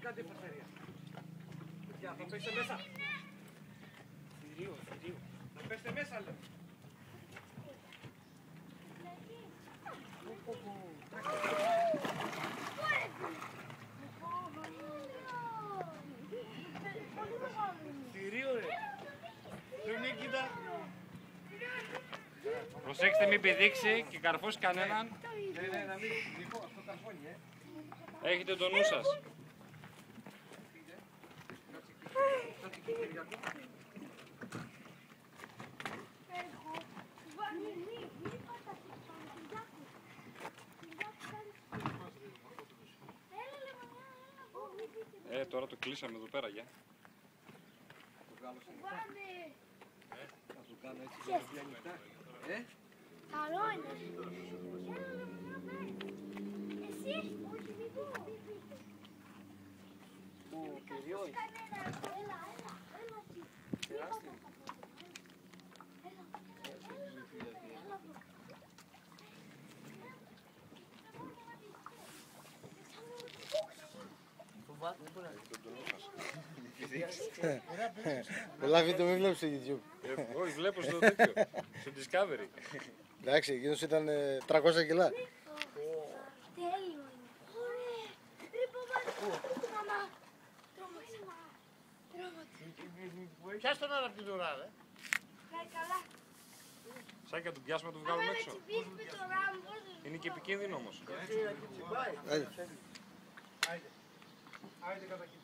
Κάντε φασαρία. Παιδιά, θα πέστε μέσα. Θηρίο. Να πέστε μέσα, λέω. Θηρίο, ρε. Δεν είναι, κοίτα. Προσέξτε μην πηδήξει και καρφώσει κανέναν. Ναι, να μην. Λοιπόν, αυτό καρφώνει, Έχετε το νου σας. Τώρα το κλείσαμε εδώ πέρα, για. Θα το κάνω έτσι για να βγει ανοιχτά. Καλό είναι. Εσύ, όχι, μην πω. Ω, κυριό. Πολλά βίντεο μην βλέπεις στο YouTube. Όχι, βλέπω στο τέτοιο, στο Discovery. Εντάξει, εκείνος ήταν 300 κιλά. Τέλειο είναι. Ωραία. Μαμά. Τρώμαξα. Πιάσ' τον άλλο από την ουρά, ρε. Καλά. Σάκια, του πιάσουμε να του βγάλουμε έξω. Είναι και επικίνδυνο όμως. Άιντε κατακοιτά.